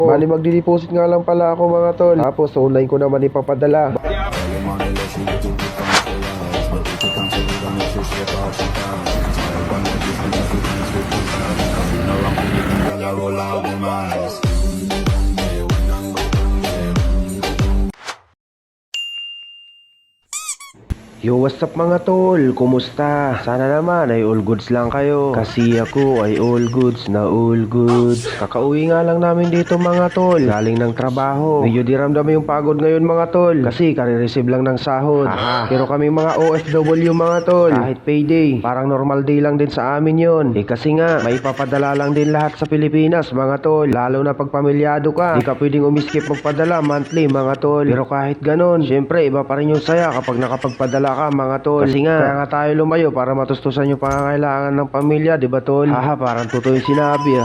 Bali magdi-deposit nga lang pala ako mga tol. Tapos online ko naman ipapadala. Yo, what's up mga tol? Kumusta? Sana naman ay all goods lang kayo. Kasi ako ay all goods na all goods. Kakauwi nga lang namin dito mga tol. Galing ng trabaho. Medyo diramdam yung pagod ngayon mga tol. Kasi kare-receive lang ng sahod. Pero kami mga OFW mga tol, kahit payday, parang normal day lang din sa amin yon. Kasi nga, may papadala lang din lahat sa Pilipinas mga tol. Lalo na pag pamilyado ka, di ka pwedeng umiskip magpadala monthly mga tol. Pero kahit ganon, syempre iba pa rin yung saya kapag nakapagpadala ka mga tol. Kasi nga, kaya nga tayo lumayo para matustusan yung pangangailangan ng pamilya, di ba tol? Parang totoo yung sinabi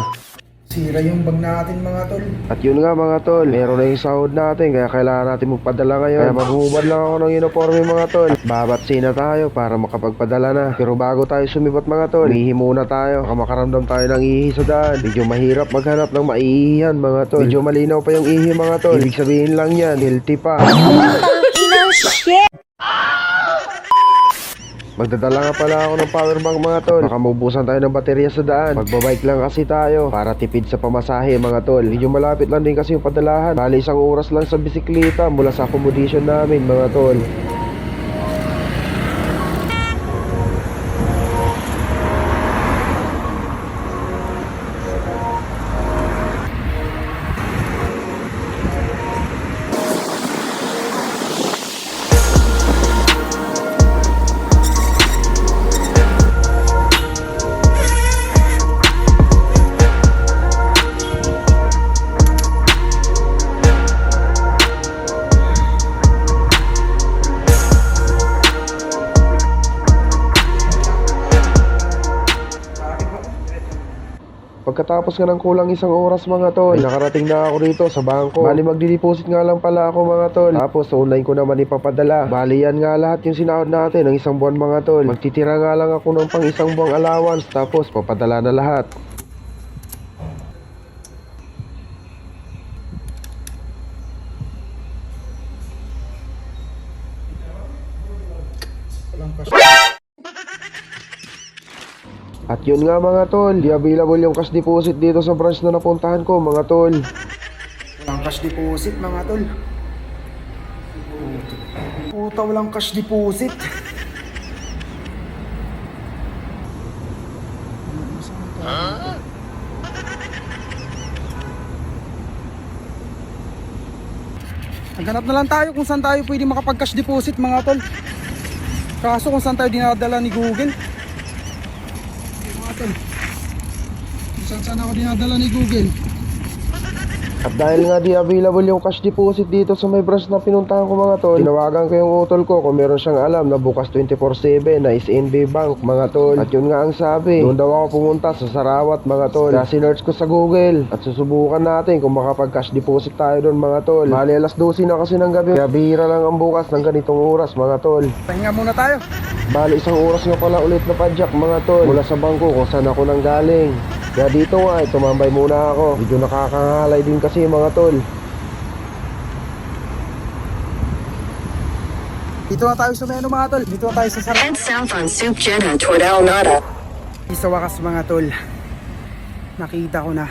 Sira yung bag natin mga tol. At yun nga mga tol, meron na yung sahod natin kaya kailangan natin magpadala ngayon. Kaya maghubad lang ako ng uniforme mga tol. At babatsi na tayo para makapagpadala na. Pero bago tayo sumibat mga tol, ihi muna tayo. Baka makaramdam tayo ng ihi sa daan. Medyo mahirap maghanap ng maihihan mga tol. Medyo malinaw pa yung ihi mga tol. Ibig sabihin lang yan, healthy pa. Magdadala nga pala ako ng powerbank mga tol. Baka maubusan tayo ng baterya sa daan. Magbabike lang kasi tayo para tipid sa pamasahe mga tol. Medyo malapit lang din kasi yung padalahan. Bali 1 oras lang sa bisikleta mula sa accommodation namin mga tol. Pagkatapos nga ng kulang 1 oras mga tol, ay nakarating na ako rito sa bangko. Bali magdi-deposit nga lang pala ako mga tol. Tapos online ko naman ipapadala. Bali yan nga lahat yung sinahod natin ng 1 buwan mga tol. Magtitira nga lang ako ng pang 1 buwang allowance. Tapos papadala na lahat. Walang cash. At yun nga mga tol, di available yung cash deposit dito sa branch na napuntahan ko mga tol. Walang cash deposit mga tol. Puta, walang cash deposit. Naghanap na lang tayo kung saan tayo pwede makapag-cash deposit mga tol. Kaso kung saan tayo dinadala ni Google. Mga tol, kung saan ako dinadala ni Google. At dahil nga di available yung cash deposit dito sa may branch na pinuntahan ko mga tol, tinawagan ko yung utol ko kung meron siyang alam na bukas 24/7 na SNB Bank mga tol. At yun nga ang sabi, doon daw ako pumunta sa Sarawat mga tol. Kaya sinearch ko sa Google at susubukan natin kung makapag cash deposit tayo doon mga tol. Bali alas 12 na kasi ng gabi, kaya bihira lang ang bukas ng ganitong oras mga tol. Pahinga muna tayo. Bali 1 oras nga pala ulit na padyak mga tol mula sa bangko kung saan ako nang galing. Kaya dito nga tumambay muna ako. Medyo nakakangalay din kasi mga tol. Dito na tayo sa menu mga tol. Dito na tayo sa Sarawat. Head south on Soup Jeddah toward Al Nada. Sa wakas mga tol, nakita ko na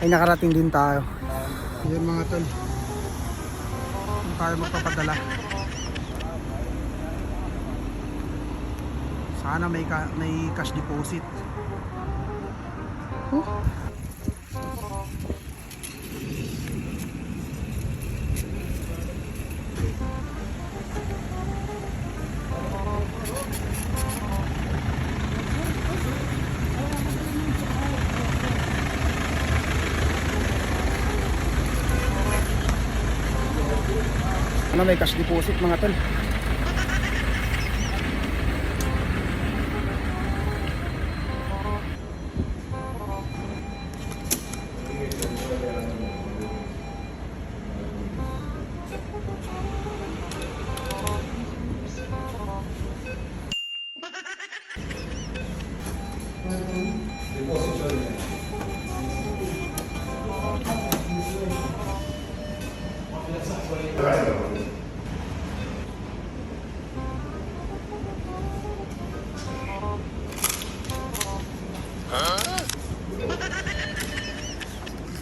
ay nakarating din tayo. Yan mga tol, kung tayo magpapadala, sana may cash deposit. Ano, may cash deposit mga tol.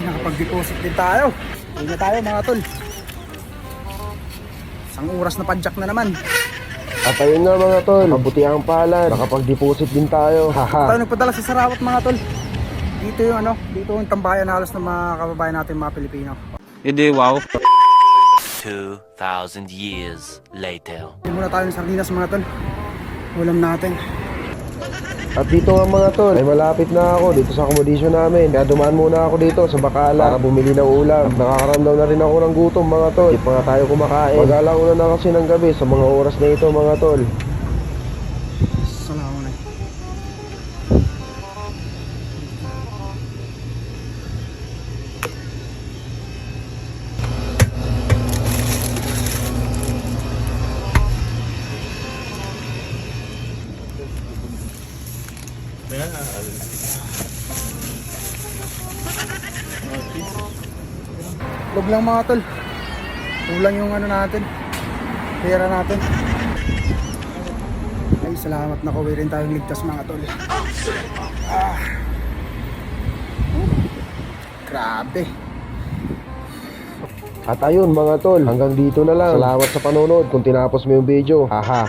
Nakapag-deposit din tayo. Uwi na tayo mga tol. Isang oras na padjak na naman. At ayun nga mga tol, mabuti ang palad, nakapag-deposit din tayo. Haha. Tayo nagpadala sa Sarawat mga tol. Dito yung dito yung tambayan halos ng mga kababayan natin mga Pilipino. Hindi, wow. 2,000 years later. Hindi muna tayo ng sardinas mga tol. Ulam natin. At dito nga mga tol, ay malapit na ako dito sa accommodation namin. Kaya dumaan muna ako dito sa Bacala para bumili ng ulam. At nakakaramdam na rin ako ng gutom mga tol. Hindi pa nga tayo kumakain. Mag-alauna na kasi ng gabi sa mga oras na ito mga tol. Salamat na. Log lang mga tol. Kulang yung natin. Pera natin. Ay, salamat na kuwi rin tayong ligtas mga tol. Grabe. At ayun mga tol, hanggang dito na lang. Salamat sa panonood kung tinapos mo yung video. Haha.